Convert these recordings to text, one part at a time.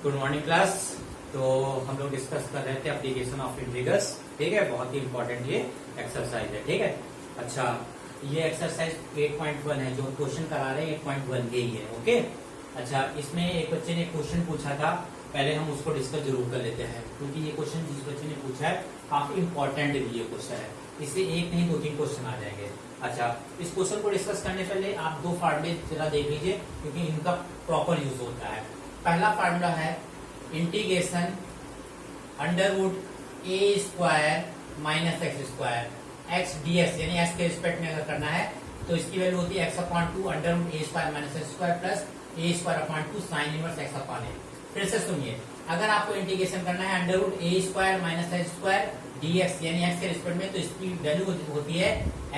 Good morning class. तो हम लोग डिस्कस कर रहे थे एप्लीकेशन ऑफ इंटीग्रल्स। ठीक है, बहुत ही इंपॉर्टेंट ये एक्सरसाइज है। ठीक है, अच्छा ये एक्सरसाइज 8.1 है, जो क्वेश्चन करा रहे हैं 8.1 के ही है। ओके, अच्छा इसमें एक बच्चे ने क्वेश्चन पूछा था, पहले हम उसको डिस्कस जरूर कर लेते हैं, क्योंकि ये क्वेश्चन जिस बच्चे ने पूछा है काफी इंपॉर्टेंट भी ये क्वेश्चन है। इससे एक नहीं 2-3 क्वेश्चन आ जाएंगे। अच्छा, इस क्वेश्चन को डिस्कस करने पहले आप दो फार्मूले जरा देख लीजिए, क्योंकि इनका प्रॉपर यूज होता है। पहला फार्मूला है integration under root A square minus X square X D X, यानी एक्स के रिस्पेक्ट में अगर करना है तो इसकी वैल्यू होती है X upon 2 under root A square minus X square plus A square upon 2 sine inverse X upon A. फिर से सुनिए, अगर आपको इंटीग्रेशन करना है under root A square minus X square D X, यानी एक्स के रिस्पेक्ट में, तो इसकी वैल्यू होती है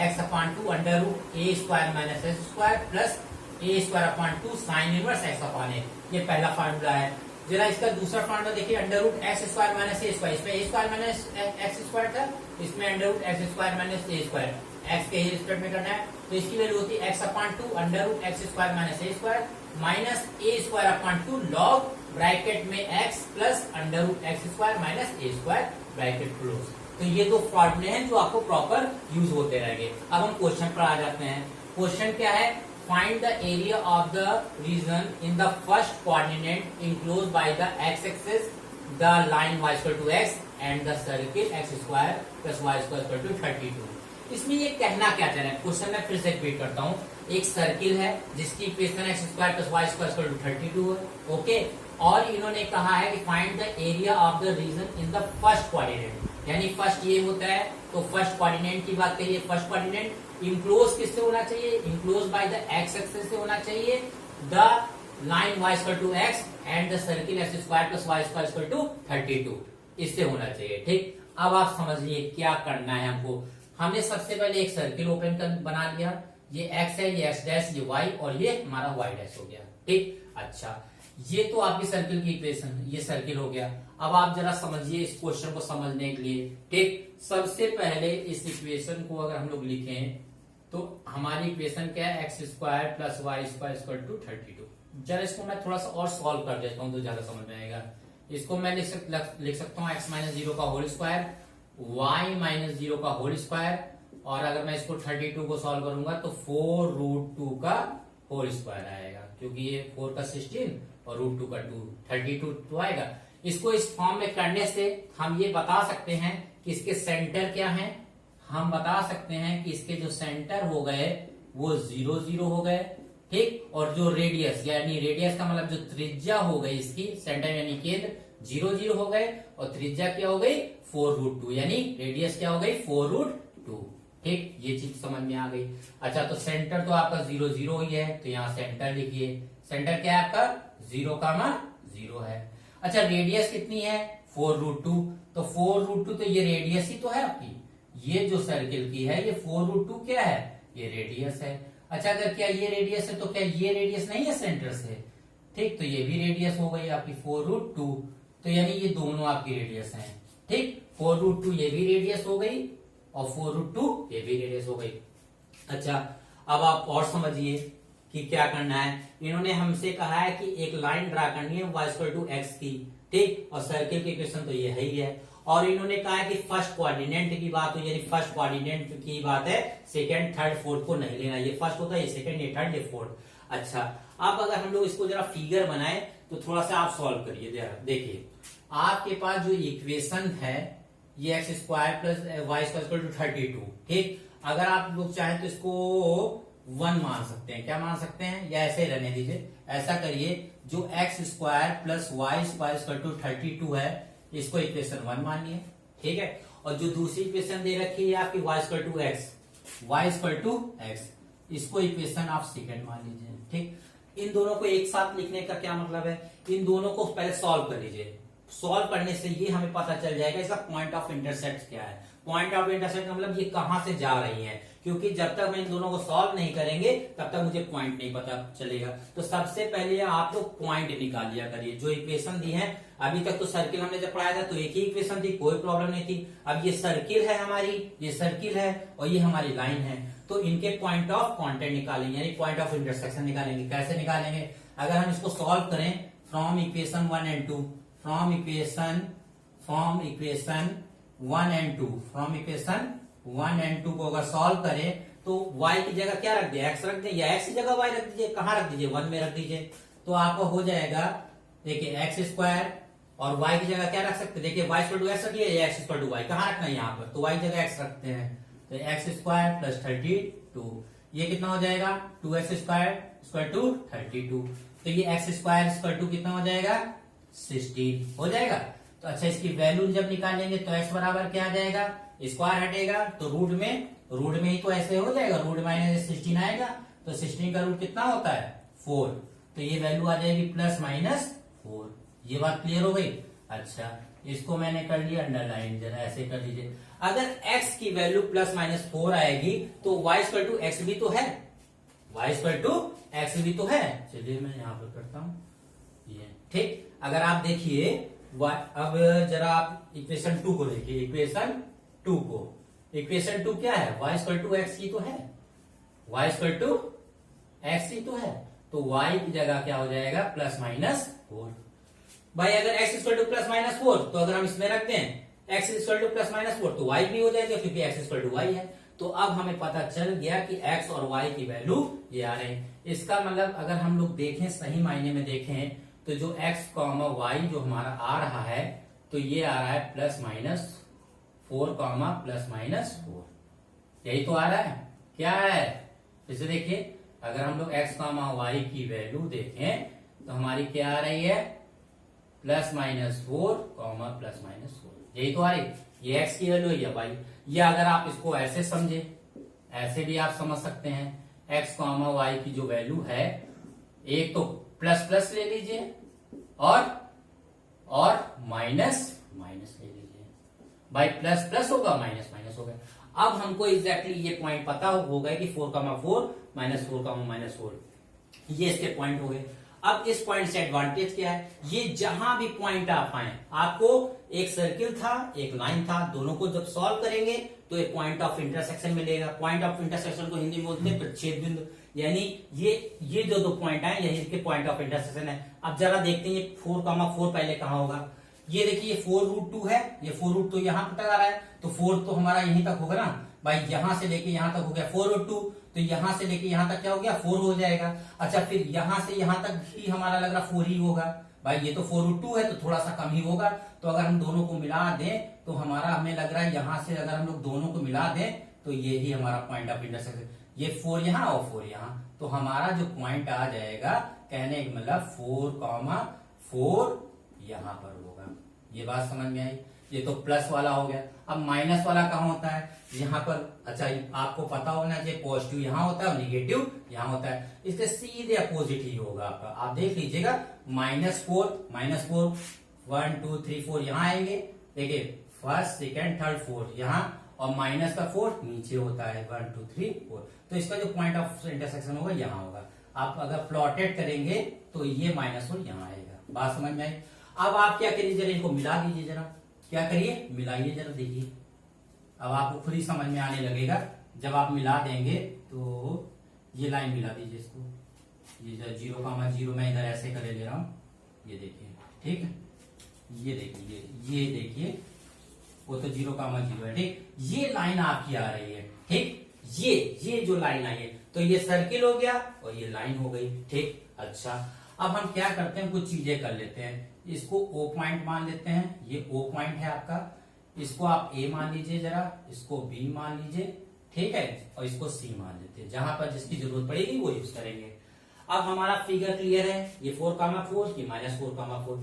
X upon 2 under root A square minus X square plus A square upon 2 sine inverse X upon A. ये पहला फार्मूला है। जरा इसका दूसरा फार्मूला देखिए, under root X square minus A square, इसमें A square minus X square था, इसमें under root X square minus A square, X के ही रिस्पेक्ट में करना है, तो इसकी वैल्यू होती है X upon 2 under root X square minus A square minus A square upon 2 log bracket में X plus under root X square minus A square bracket close. तो ये दो फॉर्मूले हैं जो आपको प्रॉपर यूज होते रहेंगे। अब हम क्वेश्चन पर आ जाते हैं। क्वेश्चन क्या है? Find the area of the region in the first coordinate enclosed by the x-axis, the line y equal to x and the circle x square plus y square equal to 32। इसमें ये कहना क्या चाह रहे हैं? Question में फिर से रिपीट करता हूँ। एक सर्किल है जिसकी equation x square plus y square equal to 32 है। ओके, और इन्होंने कहा है कि find the area of the region in the first coordinate, यानी फर्स्ट ये होता है, तो फर्स्ट कोऑर्डिनेट की बात करिए। फर्स्ट कोऑर्डिनेट इंक्लोज किससे होना चाहिए? Enclose by the X axis से होना चाहिए, the line y equal to x and the circle x square plus y square equal to 32, इससे होना चाहिए। ठीक, अब आप समझिए क्या करना है हमको। हमने सबसे पहले एक सर्किल ओपन कर बना लिया, ये x है, ये x डैश, ये y और ये हमारा y डैश हो गया। ठीक, अच्छा ये तो आपकी सर्किल की इक्वेशन, ये सर्किल हो गया। अब आप जरा समझिए इस क्वेश्चन को समझने के लिए। ठीक, सबसे पहले इस इक्वेशन को अगर हम लोग लिखें तो हमारी इक्वेशन क्या है? X square plus Y square equal to 32। जरा इसको मैं थोड़ा सा और सॉल्व कर देता हूं तो ज्यादा समझ में आएगा। इसको मैं लिख सकता हूँ एक्स माइनस 0 का होल स्क्वायर, वाई माइनस 0 का होल स्क्वायर, और अगर मैं इसको 32 को सॉल्व करूंगा तो 4√2 का होल स्क्वायर आएगा, क्योंकि ये 4 का 16 और √2 का 2, 32 तो आएगा। इसको इस फॉर्म में करने से हम ये बता सकते हैं कि इसके सेंटर क्या है। हम बता सकते हैं कि इसके जो सेंटर हो गए वो 0 0 हो गए। ठीक, और जो रेडियस, यानी रेडियस का मतलब जो त्रिज्या हो गई इसकी, सेंटर यानी केंद्र 0 0 हो गए, और त्रिज्या क्या हो गई? 4√2, यानी रेडियस क्या हो गई? 4√2। ठीक, ये चीज समझ में आ गई। अच्छा, तो सेंटर तो आपका 0 0 ही है, तो यहाँ सेंटर लिखिए। सेंटर क्या है आपका? 0, है। अच्छा, रेडियस कितनी है? 4√2, तो 4√2 तो ये रेडियस ही तो है आपकी, ये जो सर्किल की है ये 4√2 क्या है? ये रेडियस है। अच्छा, अगर क्या ये रेडियस है तो क्या ये रेडियस नहीं है सेंटर से? ठीक, तो ये भी रेडियस हो गई आपकी 4√2, तो यानी ये दोनों आपकी रेडियस हैं। ठीक, 4√2 ये भी रेडियस हो गई और 4√2 ये भी रेडियस हो गई। अच्छा, अब आप और समझिए कि क्या करना है। इन्होंने हमसे कहा है कि एक लाइन ड्रा करनी है y इक्वल टू x की। ठीक, और सर्किल की इक्वेशन तो ये है ही है, और इन्होंने कहा है कि फर्स्ट कोऑर्डिनेट की बात हो, यानी फर्स्ट कोऑर्डिनेट की बात है, सेकंड थर्ड फोर्थ को नहीं लेना। ये फर्स्ट होता है, ये सेकंड, ये थर्ड, ये फोर्थ। अच्छा, अब अगर हम लोग इसको जरा फिगर बनाए तो थोड़ा सा आप सॉल्व करिए। देखिए, आपके पास जो इक्वेशन है ये X square plus Y square equal to 32। ठीक, अगर आप लोग चाहें तो इसको 1 मान सकते हैं। क्या मान सकते हैं? या ऐसे ही रहने दीजिए। ऐसा करिए, जो X square plus Y square equal to 32 है, इसको इक्वेशन 1 मानिए। ठीक है, और जो दूसरी इक्वेशन दे रखी है आपकी y equal to X, Y equal to X, इसको इक्वेशन आप सेकंड मान लीजिए। ठीक, इन दोनों को एक साथ लिखने का क्या मतलब है? इन दोनों को पहले सॉल्व कर लीजिए। सॉल्व करने से ये हमें पता चल जाएगा इसका पॉइंट ऑफ इंटरसेप्ट क्या है। पॉइंट ऑफ इंटरसेप्ट का मतलब ये कहां से जा रही है, क्योंकि जब तक हम इन दोनों को सॉल्व नहीं करेंगे तब तक मुझे पॉइंट नहीं पता चलेगा। तो सबसे पहले आप लोग पॉइंट निकाल लिया करिए। जो इक्वेशन दी है, अभी तक तो सर्किल हमने जब पढ़ाया था तो एक ही इक्वेशन थी, कोई प्रॉब्लम नहीं थी। अब ये सर्किल है हमारी, ये सर्किल है और ये हमारी लाइन है, तो इनके पॉइंट ऑफ कॉन्टेक्ट निकालेंगे, यानी पॉइंट ऑफ इंटरसेक्शन निकालेंगे। कैसे निकालेंगे? अगर हम इसको सॉल्व करें from equation 1 and 2, from equation 1 and 2 को अगर सॉल्व करें तो y की जगह क्या रख दिया, x रख दें, या x की जगह y रख दीजिए, कहाँ रख दीजिए, 1 में रख दीजिए। तो आपको हो जाएगा, देखिए x स्क्वायर और y की जगह क्या रख सकते हैं, देखिए y इक्वल टू x रखिए या x इक्वल टू y, कहाँ रखना है यहाँ पर, तो y की जगह x रखते हैं। तो x स्क्वायर प्लस 32, ये कितना हो जाएगा, 2x स्क्वायर इक्वल टू 32। तो ये x स्क्वायर इक्वल टू कितना हो जाएगा, 16 हो जाएगा। तो अच्छा, इसकी वैल्यू जब निकालेंगे तो x बराबर क्या आ जाएगा, स्क्वायर हटेगा तो रूट में ही तो ऐसे हो जाएगा, रूट माइनस 16 आएगा, तो 16 का रूट कितना होता है, 4। तो ये वैल्यू आ जाएगी प्लस माइनस 4। ये बात क्लियर हो गई। अच्छा, इसको मैंने कर लिया अंडरलाइन, जरा ऐसे कर लीजिए। अगर x की वैल्यू प्लस माइनस 4 आएगी तो y इक्वल टू एक्स भी तो है, y इक्वल टू एक्स भी तो है। चलिए मैं यहाँ पर करता हूँ ये, ठीक। अगर आप देखिए अब जरा आप इक्वेशन 2 को देखिए, इक्वेशन 2 क्या है, y इक्वल टू एक्स की तो है, y इक्वल टू एक्स ही तो है। तो y की जगह क्या हो जाएगा, प्लस माइनस 4। भाई अगर x equal two plus minus 4, तो अगर हम इसमें रख दें x equal two plus minus 4 तो y भी हो जाएगा, क्योंकि x इक्वल टू y है। तो अब हमें पता चल गया कि x और y की वैल्यू ये आ रहे हैं। इसका मतलब अगर हम लोग देखें, सही मायने में देखें, तो जो x कॉमा y जो हमारा आ रहा है, तो ये आ रहा है plus minus 4 comma plus minus 4, यही तो आ रहा है। क्या है, जैसे देखिए, अगर हम लोग x कॉमा y की वैल्यू देखें तो हमारी क्या आ रही है, plus minus 4 comma plus minus 4, यही तो आ रही। ये x की वैल्यू है, y। या अगर आप इसको ऐसे समझे, ऐसे भी आप समझ सकते हैं, x कॉमा y की जो वैल्यू है, एक तो प्लस प्लस ले लीजिए और माइनस माइनस ले लीजिए। भाई प्लस प्लस होगा, माइनस माइनस होगा। अब हमको एग्जैक्टली ये पॉइंट पता होगा कि 4,4 माइनस 4, माइनस 4, ये इसके पॉइंट हो गए। अब इस पॉइंट से एडवांटेज क्या है, ये जहां भी पॉइंट आ पाए, आपको एक सर्किल था, एक लाइन था, दोनों को जब सॉल्व करेंगे तो एक पॉइंट ऑफ इंटरसेक्शन मिलेगा। पॉइंट ऑफ इंटरसेक्शन को हिंदी में बोलते हैं प्रच्छेद बिंदु, यानी ये जो दो पॉइंट आए, यही इसके पॉइंट ऑफ इंटरसेक्शन है। अब जरा देखते हैं 4,4 पहले कहां होगा। ये देखिए 4√2 है, ये 4√2 तो यहाँ तक आ रहा है, तो 4 तो हमारा यहीं तक होगा ना भाई, यहां से लेके यहां तक हो गया 4√2, तो यहां से लेके यहां तक क्या हो गया, 4 हो जाएगा। अच्छा, फिर यहां से यहां तक भी हमारा लग रहा 4 ही होगा भाई, ये तो 4√2 है तो थोड़ा सा कम ही होगा। तो अगर हम दोनों को मिला दें तो हमारा, हमें लग रहा है यहां से अगर हम लोग दोनों को मिला दें तो ये ही हमारा पॉइंट ऑफ इंटरसेक्शन, ये 4 यहाँ और 4 यहाँ, तो हमारा जो पॉइंट आ जाएगा, कहने का मतलब 4,4 यहाँ पर होगा। ये बात समझ में आई। ये तो प्लस वाला हो गया। अब माइनस वाला कहाँ होता है, यहाँ पर। अच्छा, आपको पता होना चाहिए, पॉजिटिव यहाँ होता है और निगेटिव यहाँ होता है, इसके सीधे अपोजिट ही होगा आपका। आप देख लीजिएगा, -4 1 2 3 4 यहाँ आएंगे, देखिए फर्स्ट सेकेंड थर्ड फोर्थ यहाँ, और माइनस का 4 नीचे होता है, 1 2 3 4। तो इसका जो पॉइंट ऑफ इंटरसेक्शन होगा यहाँ होगा। आप अगर प्लॉटेड करेंगे तो ये -4 यहाँ आएगा। बात समझ में आई। अब आप क्या करिए, जरा इनको मिला दीजिए, जरा क्या करिए, मिलाइए, जरा देखिए। अब आपको खुद ही समझ में आने लगेगा। जब आप मिला देंगे तो ये लाइन मिला दीजिए इसको, ये 0,0 मैं इधर ऐसे करे ले रहा हूं, ये देखिए, ठीक है। ये देखिए वो तो 0,0 है, ठीक। ये लाइन आपकी आ रही है, ठीक। ये जो लाइन आई है, तो ये सर्किल हो गया और ये लाइन हो गई, ठीक। अच्छा, अब हम क्या करते हैं, कुछ चीजें कर लेते हैं। इसको O पॉइंट मान लेते हैं, ये O पॉइंट है आपका। इसको आप A मान लीजिए, जरा इसको B मान लीजिए, ठीक है, और इसको C मान लेते हैं। जहां पर जिसकी जरूरत पड़ेगी वो यूज करेंगे। अब हमारा फिगर क्लियर है, ये 4,4, ये -4,4।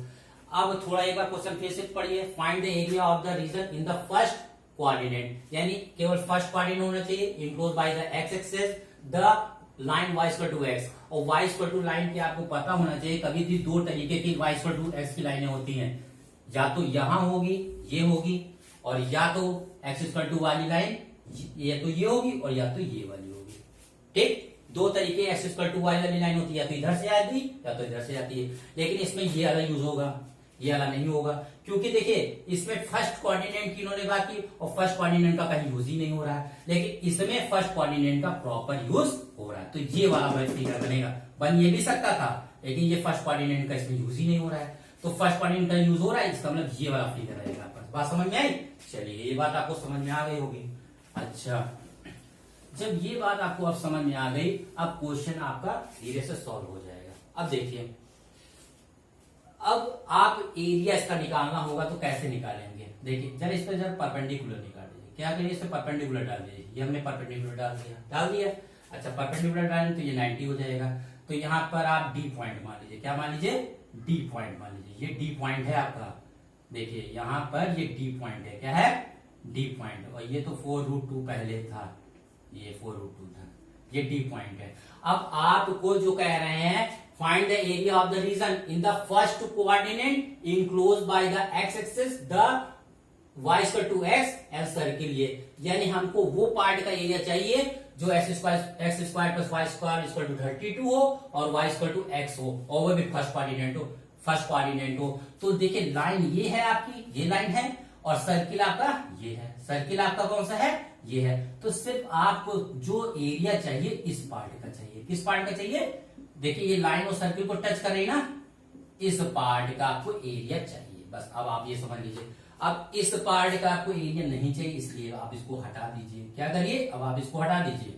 अब थोड़ा एक बार क्वेश्चन फिर से पढ़िए। Find the area of the region in the first coordinate, यानी केवल फर्स्ट कोऑर्डिनेट होना चाहिए, enclose by the X axis the line y equal to X. और y इक्वल टू लाइन की आपको पता होना चाहिए, कभी भी दो तरीके की y इक्वल टू एक्स की लाइनें होती हैं, या तो यहां होगी, ये होगी, और या तो x इक्वल टू वाली लाइन या तो ये होगी और या तो ये वाली होगी, ठीक। दो तरीके x इक्वल टू वाली लाइन होती है, या तो इधर से आती है या तो इधर से आती है। लेकिन इसमें ये वाला यूज होगा, ये वाला नहीं होगा, क्योंकि देखिए इसमें फर्स्ट कोऑर्डिनेट की इन्होंने बात की और फर्स्ट कोऑर्डिनेट का कहीं यूज ही नहीं हो रहा है, लेकिन इसमें फर्स्ट कोऑर्डिनेट का प्रॉपर यूज हो रहा है। तो ये वाला फिगर बनेगा। बन ये भी सकता था, लेकिन ये फर्स्ट कोऑर्डिनेट का इसमें यूज ही नहीं हो रहा है। तो फर्स्ट कोऑर्डिनेट का यूज हो रहा है, इसका मतलब ये वाला फिगर रहेगा आपका। बात समझ में आई? चलिए ये बात आपको समझ में आ गई होगी। अच्छा, जब ये बात आपको अब समझ में आ गई, अब क्वेश्चन आपका धीरे से सॉल्व हो जाएगा। अब देखिए, अब आप एरिया इसका निकालना होगा तो कैसे निकालेंगे? देखिए जरा इस पर जरा परपेंडिकुलर निकाल दीजिए। क्या करिए, इसे परपेंडिकुलर डाल दीजिए। ये हमने परपेंडिकुलर डाल दिया। अच्छा, परपेंडिकुलर डालें तो ये 90 हो जाएगा। तो यहाँ पर आप डी पॉइंट मान लीजिए। क्या मान लीजिए? डी पॉइंट मान लीजिए। ये डी पॉइंट है आपका। देखिए यहाँ पर ये डी पॉइंट है। क्या है? D point. और ये तो 4√2 पहले था, ये 4√2 था, ये डी पॉइंट है। अब आपको जो कह रहे हैं, find the area of the region in the first coordinate enclose by the X axis the y equal to X L circle. ये यानी हमको वो पार्ट का एरिया चाहिए जो X square plus Y square equal to 32 हो और y equal to x हो, और वो भी फर्स्ट कोऑर्डिनेट हो। तो देखिए लाइन ये है आपकी, ये लाइन है, और सर्किल आपका ये है। सर्किल आपका कौन सा है? ये है। तो सिर्फ आपको जो एरिया चाहिए इस पार्ट का चाहिए। किस पार्ट का चाहिए? देखिए ये लाइन और सर्किल को टच कर रही ना, इस पार्ट का आपको एरिया चाहिए। बस अब आप ये समझ लीजिए। अब इस पार्ट का आपको एरिया नहीं चाहिए, इसलिए आप इसको हटा दीजिए। क्या करिए? अब आप इसको हटा दीजिए,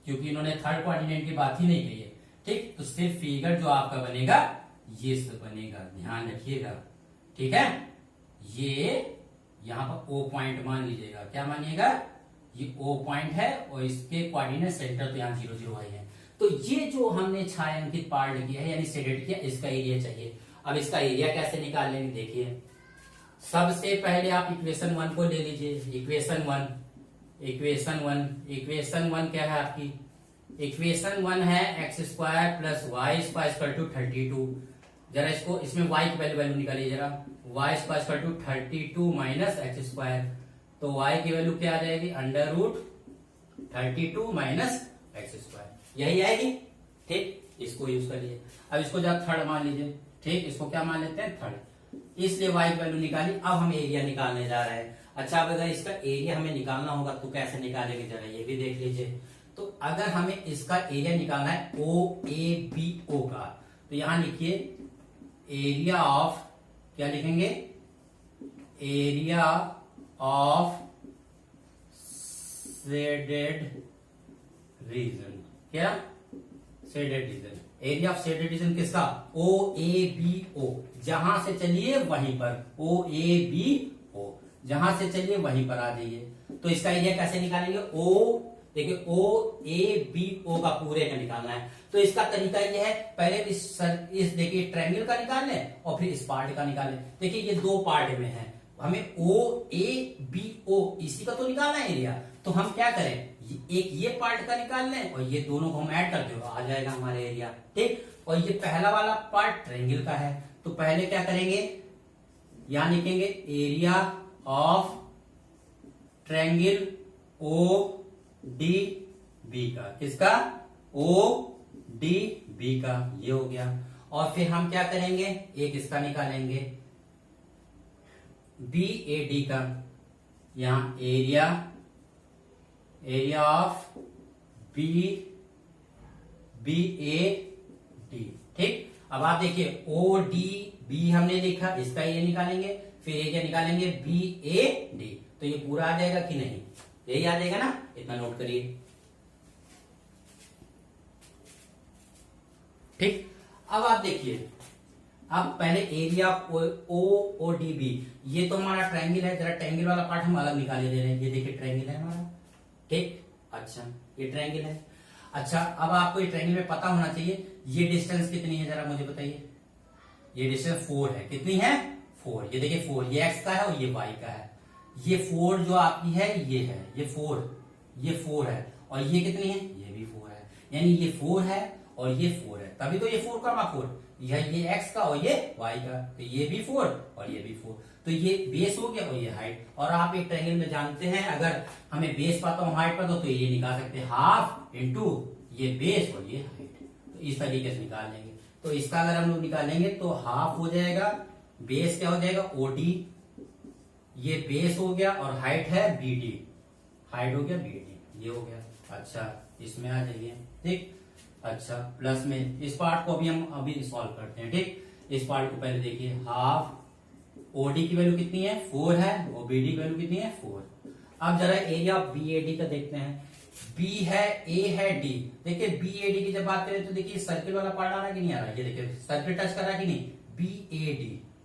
क्योंकि इन्होंने थर्ड कोऑर्डिनेट की बात ही नहीं कही है। ठीक, तो सिर्फ फिगर जो आपका बनेगा ये सब बनेगा, ध्यान रखिएगा। ठीक है, ये यहां पर ओ पॉइंट मान लीजिएगा। क्या मानिएगा? ये ओ पॉइंट है और इसके कोऑर्डिनेट सेंटर तो यहाँ 0 0 है। तो ये जो हमने छायांकित पार्ट किया है यानी शेडेड किया, इसका एरिया चाहिए। अब इसका एरिया कैसे निकाल लेंगे? देखिए सबसे पहले आप इक्वेशन 1 को ले लीजिए। इक्वेशन वन क्या है आपकी? इक्वेशन 1 है X square plus Y square equal to 32। जरा इसको, इसमें y की वैल्यू निकालिए जरा। Y square equal to 32 minus X square. तो y की वैल्यू क्या आ जाएगी? √32 माइनस एक्स स्क्वायर, यही आएगी। ठीक, इसको यूज करिए। अब इसको जरा थर्ड मान लीजिए। ठीक, इसको क्या मान लेते हैं? थर्ड। इसलिए y की वैल्यू निकाली। अब हम एरिया निकालने जा रहे हैं। अच्छा, अब अगर इसका एरिया हमें निकालना होगा तो कैसे निकालेंगे, जरा ये भी देख लीजिए। तो अगर हमें इसका एरिया निकालना है OABO का, तो यहां लिखिए एरिया ऑफ, क्या लिखेंगे? Area of shaded region. क्या? Shaded region. Area of shaded region किसका? OABO। जहां से चलिए वहीं पर, OABO जहां से चलिए वहीं पर आ जाइए। तो इसका एरिया कैसे निकालेंगे? देखिए OABO का पूरे का निकालना है। तो इसका तरीका यह है, पहले इस देखिए ट्रायंगल का निकाल लें और फिर इस पार्ट का निकाल लें। देखिए ये दो पार्ट में है, हमें OABO इसी का तो निकालना है एरिया। तो हम क्या करें, एक ये पार्ट का निकाल लें और ये दोनों को हम ऐड कर दो, आ जाएगा हमारे एरिया। ठीक, और ये पहला वाला पार्ट ट्रायंगल का है। तो पहले क्या करेंगे, यहां लिखेंगे एरिया ऑफ ट्रायंगल ODB का। किसका? ODB का, ये हो गया। और फिर हम क्या करेंगे, एक इसका निकालेंगे BAD का। यहां एरिया ऑफ BAD। ठीक, अब आप देखिए ODB हमने लिखा, इसका ये निकालेंगे, फिर ये क्या निकालेंगे BAD। तो ये पूरा आ जाएगा कि नहीं? यही आ जाएगा ना, इतना नोट करिए। ठीक, अब आप देखिए, अब पहले एरिया ODB, ये तो हमारा ट्रायंगल है। जरा ट्रायंगल वाला पार्ट हम अलग निकाले दे रहे हैं। ये देखिए ट्रायंगल है हमारा। ठीक, अच्छा ये ट्रायंगल है। अच्छा, अब आपको ये ट्रायंगल में पता होना चाहिए ये डिस्टेंस कितनी है, जरा मुझे बताइए। ये डिस्टेंस 4 है। कितनी है? 4। ये देखिए 4, ये x का है और ये y का है। ये 4 जो आपकी है ये है, ये 4 है, और ये कितनी है? ये भी 4 है। यानी ये 4 है और ये 4 है, तभी तो ये 4 का 4, ये x का और ये y का। तो ये भी 4 और ये भी 4। तो ये बेस हो गया और ये हाइट। और आप एक ट्रायंगल में जानते हैं, अगर हमें बेस पता हो हाइट पता हो तो ये निकाल सकते हैं, हाफ इंटू ये बेस और ये हाइट। तो इस तरीके से निकाल लेंगे। तो इसका अगर हम लोग निकालेंगे तो हाफ हो जाएगा, बेस क्या हो जाएगा OD, ये बेस हो गया, और हाइट है BD, हाइट हो गया BD, ये हो गया। अच्छा, इसमें आ जाइए। ठीक, अच्छा प्लस में इस पार्ट को अभी हम अभी सॉल्व करते हैं। ठीक, इस पार्ट को पहले देखिए, हाफ ओडी की वैल्यू कितनी है 4 है और बीडी की वैल्यू कितनी है 4। अब जरा एरिया ऑफ बीएडी का देखते हैं। बी है, ए है, डी। देखिए बीएडी की जब बात करें तो देखिए सर्किल वाला पार्ट आ रहा है कि नहीं आ रहा है, ये देखिए सर्किल टच कर रहा है कि नहीं,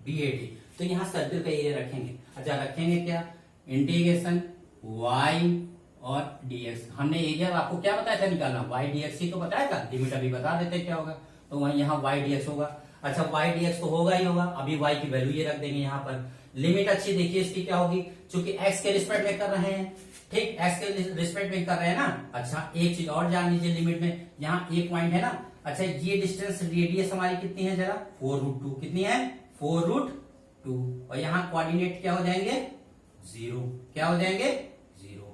बीएडी। तो यहां सर्किल का एरिया रखेंगे। अच्छा रखेंगे क्या, इंटीग्रेशन वाई और डीएक्स। हमने एरिया आपको क्या बताया था निकालना, वाई डीएक्स ही तो बताया था, लिमिट अभी बता देते क्या होगा, तो वही यहाँ वाई डीएक्स होगा। अच्छा वाई डीएक्स तो होगा ही होगा, अभी वाई की वैल्यू ये रख देंगे यहाँ पर। लिमिट अच्छी देखिए इसकी क्या होगी, चूंकि एक्स के रिस्पेक्ट में कर रहे हैं, ठीक एक्स के रिस्पेक्ट में कर रहे हैं ना। अच्छा एक चीज और जान लीजिए, लिमिट में यहाँ एक पॉइंट है ना। अच्छा ये डिस्टेंस रेडियस हमारी कितनी है जरा, 4√2 कितनी है 4√2, और यहाँ कोऑर्डिनेट क्या हो जाएंगे 0, क्या हो जाएंगे 0।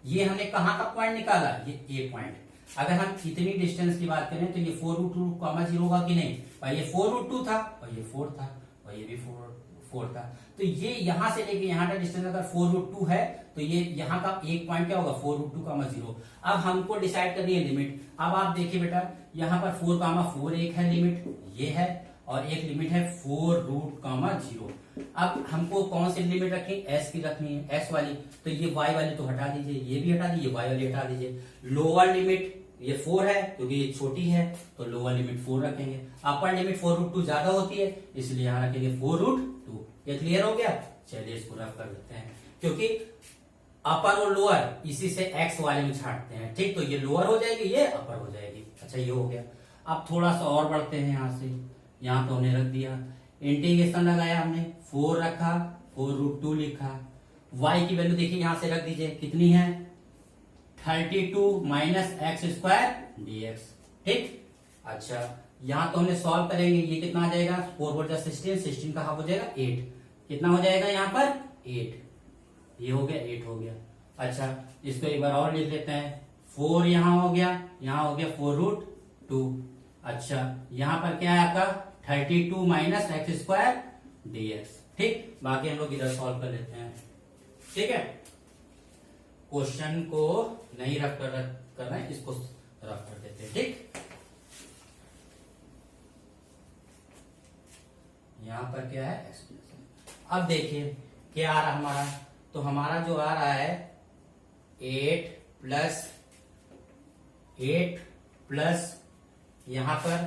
ये हमने कहाँ का पॉइंट निकाला, ये ए पॉइंट। अगर हम इतनी डिस्टेंस की बात करें तो ये 4√2, 0 होगा कि नहीं, और ये 4√2 था और ये 4 था और ये भी 4 था। तो ये यहां से लेके यहां का डिस्टेंस अगर 4√2 है तो ये यहाँ का एक पॉइंट क्या होगा 4√2, 0। अब हमको डिसाइड करनी है लिमिट। अब आप देखिए बेटा यहाँ पर 4, 4 एक है लिमिट, ये है, और एक लिमिट है 4√0। अब हमको कौन सी लिमिट रखनी, एस की रखनी है, एस वाली। तो ये वाई वाली तो हटा दीजिए, ये भी हटा दीजिए, वाई वाली हटा दीजिए। लोअर लिमिट ये 4 है क्योंकि ये छोटी है तो लोअर लिमिट 4 रखेंगे। अपर लिमिट 4√2 ज्यादा होती है इसलिए यहाँ रखेंगे 4√2। ये क्लियर हो गया, चलिए इसको रफ कर देते हैं, क्योंकि अपर और लोअर इसी से एक्स वाले में छाटते हैं। ठीक, तो ये लोअर हो जाएगी, ये अपर हो जाएगी। अच्छा ये हो गया। अब थोड़ा सा और बढ़ते हैं यहाँ से, यहाँ तो हमने रख दिया, इंटीग्रेशन लगाया हमने, 4 रखा, 4√2 लिखा। y की वैल्यू देखिए यहाँ से रख दीजिए, कितनी है 32 माइनस एक्स स्क्वायर dx। ठीक, अच्छा यहाँ तो हमने सॉल्व करेंगे, ये कितना आ जाएगा 4 × 16, 16 का हाफ हो जाएगा 8, कितना हो जाएगा यहाँ पर 8, ये हो गया 8 हो गया। अच्छा इसको एक बार और लिख लेते हैं, 4 यहाँ हो गया, यहाँ हो गया 4√2। अच्छा यहाँ पर क्या है आपका 32 माइनस एक्स स्क्वायर dx। ठीक, बाकी हम लोग इधर सॉल्व कर लेते हैं। ठीक है, क्वेश्चन को नहीं रख कर रहे हैं, इसको रफ कर देते हैं। ठीक, यहां पर क्या है एक्सप्रेशन। अब देखिए क्या आ रहा हमारा, तो हमारा जो आ रहा है 8 प्लस यहां पर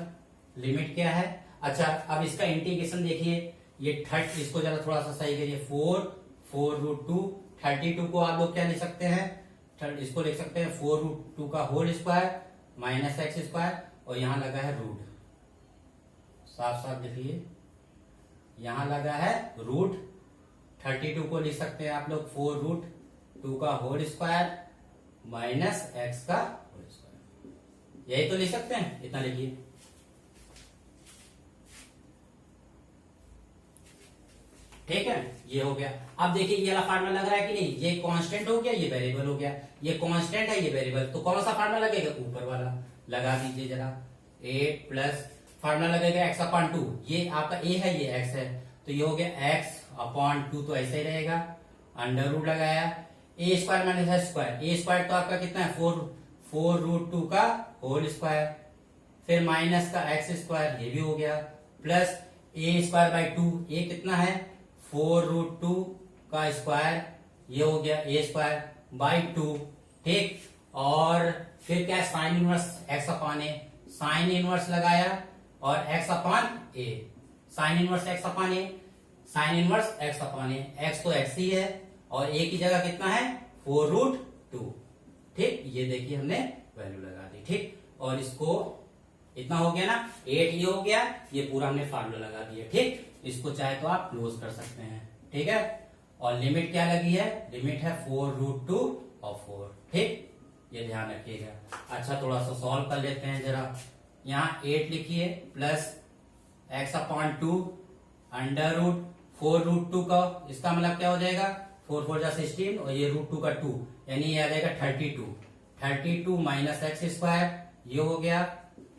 लिमिट क्या है। अच्छा अब इसका इंटीग्रेशन देखिए, ये 30, इसको जरा थोड़ा सा सही करिए, 4√2, 32 को आप लोग क्या लिख सकते हैं, इसको लिख सकते हैं 4√2 का whole square minus X square, और यहां लगा है रूट, साफ साफ देखिए यहां लगा है रूट। 32 को लिख सकते हैं आप लोग 4√2 का होल स्क्वायर माइनस एक्स का होल स्क्वायर, यही तो लिख सकते हैं, इतना लिखिए। ठीक है, ये हो गया। अब देखिए ये वाला फार्मूला लग रहा है कि नहीं, ये कांस्टेंट हो गया, ये वेरिएबल हो गया, ये कांस्टेंट है, ये वेरिएबल, तो कौन सा फार्मूला लगेगा, ऊपर वाला लगा दीजिए जरा। 8 प्लस फार्मूला लगेगा x/2, ये आपका a है, ये x है, तो ये हो गया x/2, तो ऐसे ही रहेगा, अंडर रूट लगाया, a square minus h square, a square तो आपका कितना है 4√2 का होल स्क्वायर, फिर माइनस का x स्क्वायर, ये भी हो गया, प्लस a स्क्वायर बाई 2, ये कितना है 4√2 का स्क्वायर, ये हो गया a स्क्वायर बाई 2। ठीक, और फिर क्या sine inverse x/a, sine inverse लगाया और x/a, sine inverse x/a, sine inverse x/a, x तो x ही है और a की जगह कितना है 4√2। ठीक, ये देखिए हमने वैल्यू लगा दी। ठीक, और इसको इतना हो गया ना 8, ये हो गया, ये पूरा हमने फार्मूला लगा दिया। ठीक, इसको चाहे तो आप क्लोज कर सकते हैं। ठीक है, और लिमिट क्या लगी है, लिमिट है 4√2 और 4। ठीक, ये ध्यान रखिएगा। अच्छा थोड़ा सा सॉल्व कर लेते हैं जरा, यहाँ 8 लिखिए प्लस x/2 अंडर रूट 4√2 का, इसका मतलब क्या हो जाएगा 4 4 जा 16 और ये √2 का 2, यानी ये आ जाएगा 32 माइनस एक्स स्क्वायर, ये हो गया,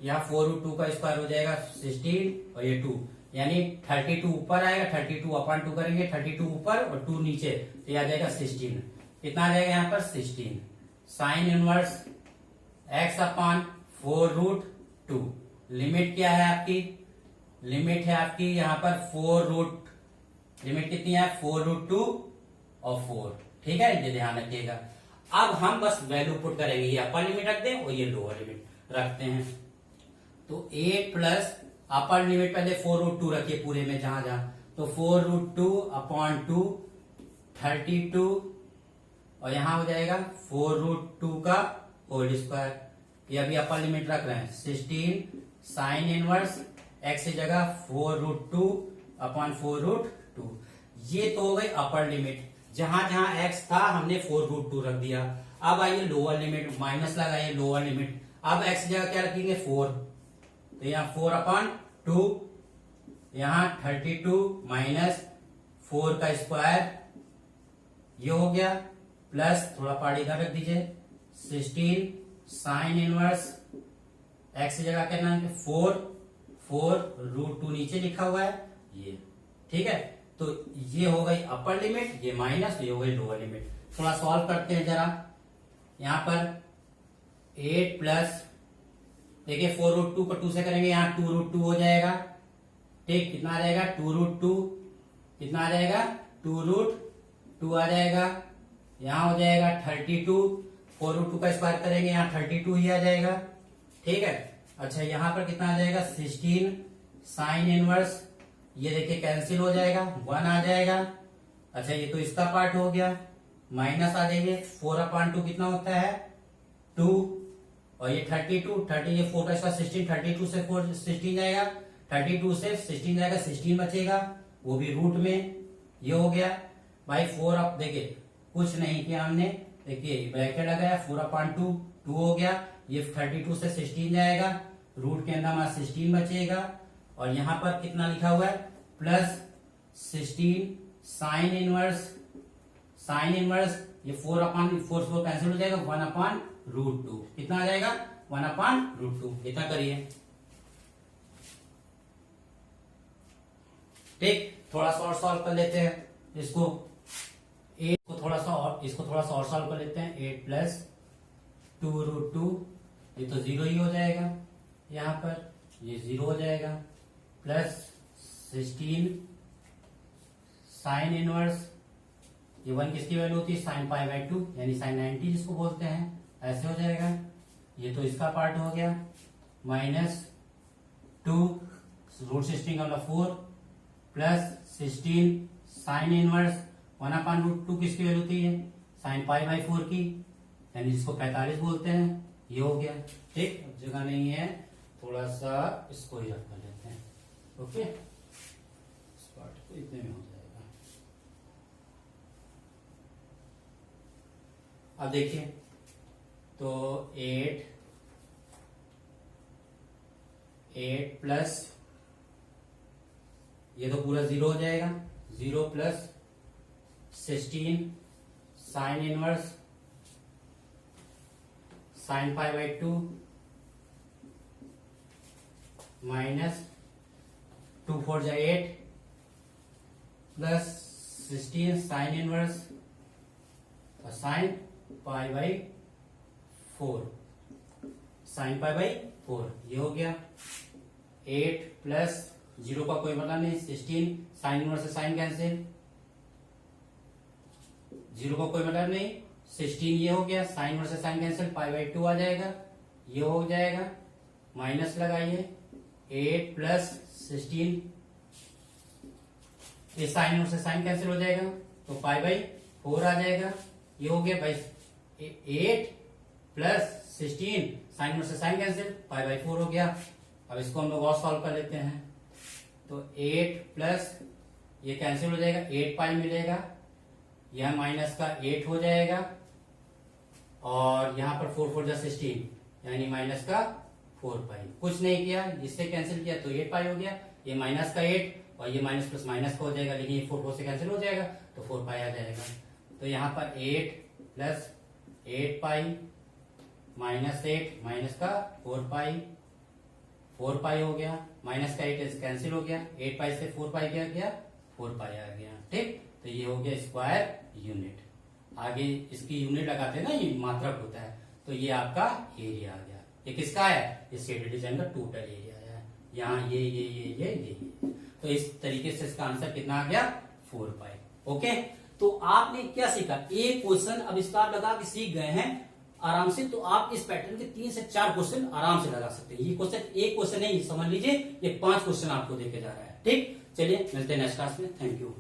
यहाँ 4√2 का स्क्वायर हो जाएगा 16 और ये 2, यानी 32 ऊपर आएगा, 32/2 करेंगे, 32 ऊपर और 2 नीचे, तो ये आ जाएगा 16। कितना आ जाएगा यहाँ पर 16। Sine inverse x/4√2 2। लिमिट क्या है आपकी? लिमिट है आपकी यहाँ पर 4 रूट, लिमिट कितनी है? 4 रूट 2 और 4। ठीक है, ये ध्यान रखिएगा। अब हम बस वैल्यू पुट करेंगे, ये अपर लिमिट रख दें और ये लोअर लिमिट रखते हैं। तो 8 प्लस अपर लिमिट पहले 4 रूट 2 रखिए पूरे में जहां जहां, तो 4 रूट 2 अपॉन 2 32 और यहां हो जाएगा 4 रूट 2 का होल स्क्वायर। ये अभी अपर लिमिट रख रहे हैं 16 साइन इनवर्स एक्स की जगह 4 रूट 2 अपॉन 4 रूट 2। ये तो हो गई अपर लिमिट, जहां जहां एक्स था हमने 4 रूट 2 रख दिया। अब आइए लोअर लिमिट, माइनस लगाइए लोअर लिमिट। अब एक्स की जगह क्या रखेंगे? 4, तो यहाँ 4/2, यहां 32 माइनस 4 का स्क्वायर, ये हो गया, प्लस थोड़ा पार्ट इधर रख दीजिए 16 साइन इनवर्स एक्स की जगह क्या नाम है? 4 रूट 2 नीचे लिखा हुआ है ये। ठीक है, तो ये हो गई अपर लिमिट, ये माइनस, ये हो गई लोअर लिमिट। थोड़ा सॉल्व करते हैं जरा। यहां पर 8 प्लस, देखिए 4 रूट 2 को 2 से करेंगे, यहाँ 2 रूट 2 हो जाएगा। ठीक, कितना आ जाएगा? 2 रूट 2, कितना आ जाएगा? 2 रूट 2 आ जाएगा। यहां हो जाएगा 32, 4 रूट 2 का स्क्वायर करेंगे, यहाँ 32 ही आ जाएगा। ठीक है, अच्छा यहाँ पर कितना आ जाएगा? 16 साइन इनवर्स, ये देखिए कैंसिल हो जाएगा, 1 आ जाएगा। अच्छा ये तो इसका पार्ट हो गया, माइनस आ जाइए 4/2 कितना होता है? 2, और ये 32, 30 ये 4 का स्क्वायर 16, 32 से 4 16 जाएगा, 32 से 16 जाएगा, 16 बचेगा, वो भी रूट में। ये हो गया भाई 4। अब देखिए कुछ नहीं किया हमने, देखिए ब्रैकेट लगाया 4/2, 2 हो गया, ये 32 से 16 जाएगा, रूट के अंदर हमारा 16 बचेगा, और यहां पर कितना लिखा हुआ है? Plus 16 sine inverse, sine inverse, ये 4/4 कैंसिल हो जाएगा, 1/√2 कितना आ जाएगा? 1/√2। इतना करिए। ठीक, थोड़ा सा और सॉल्व कर लेते हैं इसको। 8 को थोड़ा सा और, इसको थोड़ा सा और सॉल्व कर लेते हैं। 8 प्लस 2 रूट 2, ये तो 0 ही हो जाएगा, यहां पर ये 0 हो जाएगा, प्लस 16 साइन इनवर्स, ये 1 किसकी वैल्यू होती है? साइन π/2 यानी साइन 90 जिसको बोलते हैं, ऐसे हो जाएगा। ये तो इसका पार्ट हो गया, माइनस 2 रूट 16 का मतलब 4, प्लस 16 साइन इनवर्स 1/√2 किसकी वैल्यू होती है? साइन π/4 की, यानी जिसको 45 बोलते हैं। ये हो गया। ठीक, अब जगह नहीं है, थोड़ा सा इसको ही रख कर लेते हैं। ओके, इस पार्ट को इतने में हो जाएगा। अब देखिए, तो 8 प्लस, ये तो पूरा 0 हो जाएगा, 0 plus 16 sine inverse sine π/2 minus 2 4 जा 8 प्लस 16 साइन इनवर्स और साइन π/4, साइन π/4, ये हो गया। 8 प्लस 0 का कोई मतलब नहीं, 16 साइन इनवर्स से साइन कैंसिल, 0 का कोई मतलब नहीं, 16 ये हो गया, साइन इनवर्स से साइन कैंसिल, π/2 आ जाएगा, ये हो जाएगा, माइनस लगाइए 8 प्लस 16, ये साइन इनवर्स से साइन कैंसिल हो जाएगा, तो π/4 आ जाएगा। ये हो गया भाई 8 प्लस 16 साइन इनवर्स से साइन कैंसिल, π/4 हो गया। अब इसको हम लोग और सॉल्व कर लेते हैं। तो 8 प्लस ये कैंसिल हो जाएगा, 8π मिलेगा, यह माइनस का 8 हो जाएगा, और यहां पर 4 4 जा 16 यानी माइनस का 4π। कुछ नहीं किया, इससे कैंसिल किया तो 8π हो गया, ये माइनस का 8 और ये माइनस प्लस माइनस का हो जाएगा, लेकिन ये 4 4 से कैंसिल हो जाएगा तो 4π आ जाएगा। तो यहाँ पर 8 प्लस 8π माइनस 8 माइनस का 4π हो गया, माइनस का 8 कैंसिल हो गया, 8π से 4π क्या गया? 4π आ गया। ठीक, तो ये हो गया स्क्वायर यूनिट। आगे इसकी यूनिट लगाते हैं ना, ये मात्रक होता है, तो ये आपका एरिया आ गया। ये किसका है? ये शेडेड रीजन का टोटल एरिया है। यहाँ ये तो इस तरीके से इसका आंसर कितना आ गया? 4 पाई। ओके, तो आपने क्या सीखा? एक क्वेश्चन अब इस बार लगा के सीख गए हैं आराम से, तो आप इस पैटर्न के 3 से 4 क्वेश्चन आराम से लगा सकते हैं। ये क्वेश्चन एक क्वेश्चन नहीं समझ लीजिए, ये 5 क्वेश्चन आपको देके जा रहा है। ठीक, चलिए मिलते हैं नेक्स्ट क्लास में। Thank you.